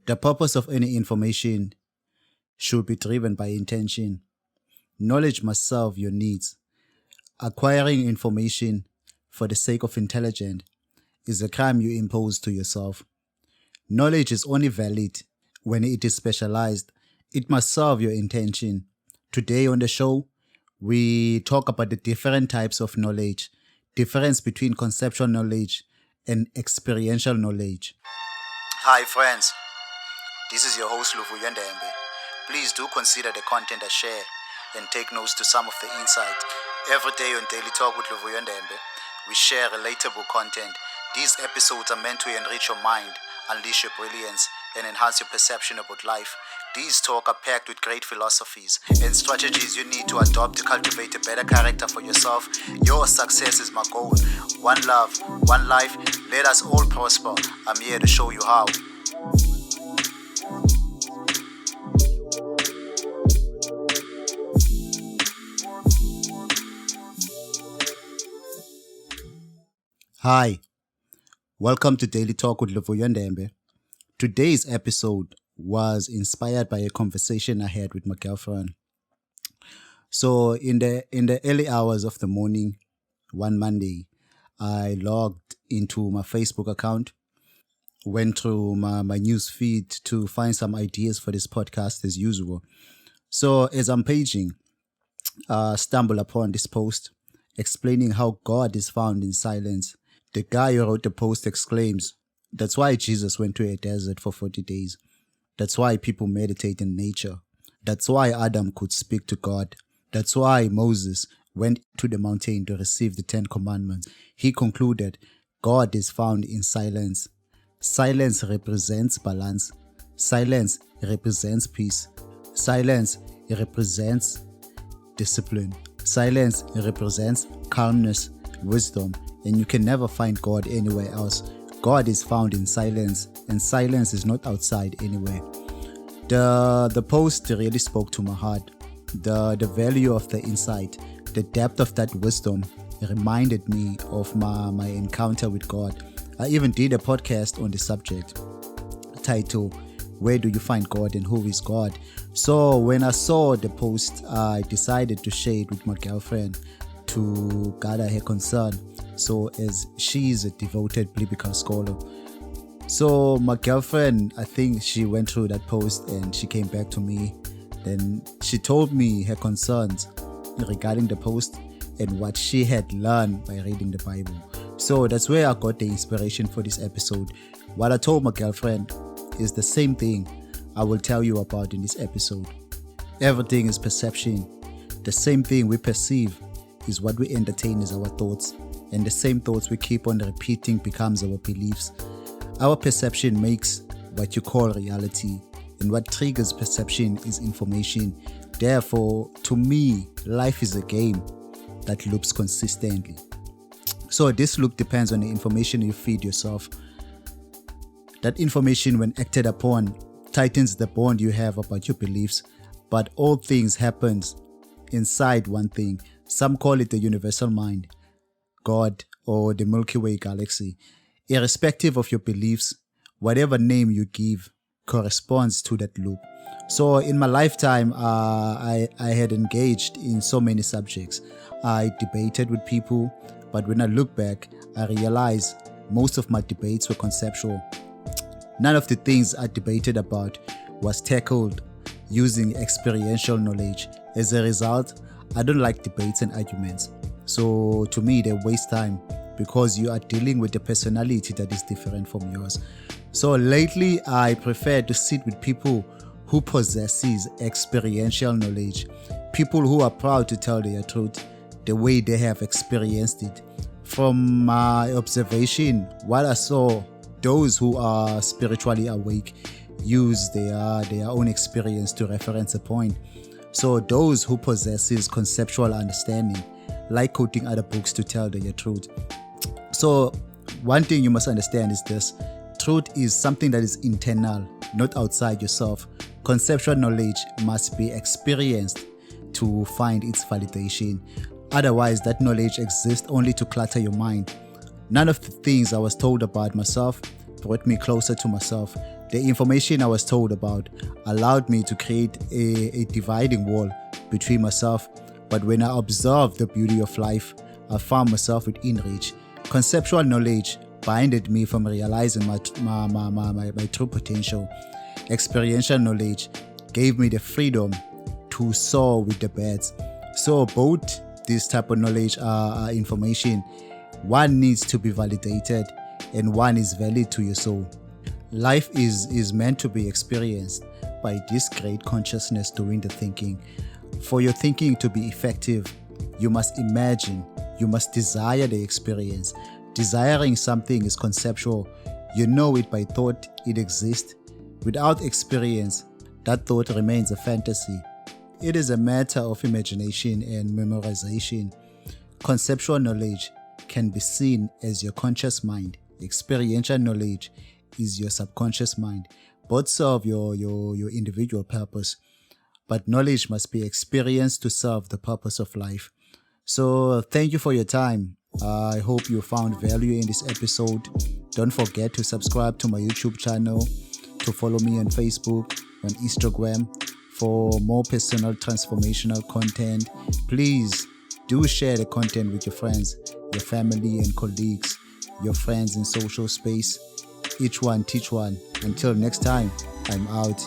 The purpose of any information should be driven by intention. Knowledge must serve your needs. Acquiring information for the sake of intelligence is a crime you impose to yourself. Knowledge is only valid when it is specialized. It must serve your intention. Today on the show, we talk about the different types of knowledge, difference between conceptual knowledge and experiential knowledge. Hi friends, this is your host Luvuyo Ndembe. Please do consider the content I share and take notes to some of the insight. Every day on Daily Talk with Luvuyo Ndembe, we share relatable content. These episodes are meant to enrich your mind, unleash your brilliance, and enhance your perception about life. These talks are packed with great philosophies and strategies you need to adopt to cultivate a better character for yourself. Your success is my goal. One love, one life, let us all prosper. I'm here to show you how. Hi, welcome to Daily Talk with Luvuyo Ndembe. Today's episode was inspired by a conversation I had with my girlfriend. So in the early hours of the morning, one Monday, I logged into my Facebook account, went through my news feed to find some ideas for this podcast as usual. So as I'm paging, stumbled upon this post explaining how God is found in silence. The guy who wrote the post exclaims, "That's why Jesus went to a desert for 40 days. That's why people meditate in nature. That's why Adam could speak to God. That's why Moses went to the mountain to receive the 10 commandments." He concluded, God is found in silence. Silence represents balance. Silence represents peace. Silence represents discipline. Silence represents calmness, wisdom, and you can never find God anywhere else. God is found in silence, and silence is not outside anywhere. The post really spoke to my heart. The value of the insight, the depth of that wisdom reminded me of my encounter with God. I even did a podcast on the subject titled, "Where do you find God and who is God?" So when I saw the post, I decided to share it with my girlfriend to gather her concern. So as she is a devoted biblical scholar. So my girlfriend, I think she went through that post and she came back to me. Then she told me her concerns regarding the post and what she had learned by reading the Bible. So that's where I got the inspiration for this episode. What I told my girlfriend is the same thing I will tell you about in this episode. Everything is perception. The same thing we perceive is what we entertain as our thoughts. And the same thoughts we keep on repeating becomes our beliefs. Our perception makes what you call reality, and what triggers perception is information. Therefore, to me, life is a game that loops consistently. So this loop depends on the information you feed yourself. That information, when acted upon, tightens the bond you have about your beliefs. But all things happen inside one thing. Some call it the universal mind, God, or the Milky Way galaxy. Irrespective of your beliefs, whatever name you give corresponds to that loop. So in my lifetime, I had engaged in so many subjects. I debated with people, but when I look back, I realize most of my debates were conceptual. None of the things I debated about was tackled using experiential knowledge. As a result, I don't like debates and arguments. So to me, they waste time because you are dealing with a personality that is different from yours. So lately, I prefer to sit with people who possesses experiential knowledge, people who are proud to tell their truth the way they have experienced it. From my observation, what I saw, those who are spiritually awake use their own experience to reference a point. So those who possesses conceptual understanding like quoting other books to tell their truth. So one thing you must understand is this: truth is something that is internal, not outside yourself. Conceptual knowledge must be experienced to find its validation. Otherwise, that knowledge exists only to clutter your mind. None of the things I was told about myself brought me closer to myself. The information I was told about allowed me to create a dividing wall between myself. But when I observed the beauty of life, I found myself with Enrich. Conceptual knowledge binded me from realizing my true potential. Experiential knowledge gave me the freedom to soar with the birds. So both this type of knowledge are information. One needs to be validated and one is valid to your soul. Life is meant to be experienced by this great consciousness doing the thinking. For your thinking to be effective, you must imagine, you must desire the experience. Desiring something is conceptual. You know it by thought, it exists. Without experience, that thought remains a fantasy. It is a matter of imagination and memorization. Conceptual knowledge can be seen as your conscious mind. Experiential knowledge is your subconscious mind. Both serve your individual purpose, but knowledge must be experienced to serve the purpose of life. So thank you for your time. I hope you found value in this episode. Don't forget to subscribe to my YouTube channel, to follow me on Facebook, on Instagram for more personal transformational content. Please do share the content with your friends, your family and colleagues, your friends in social space. Each one teach one. Until next time, I'm out.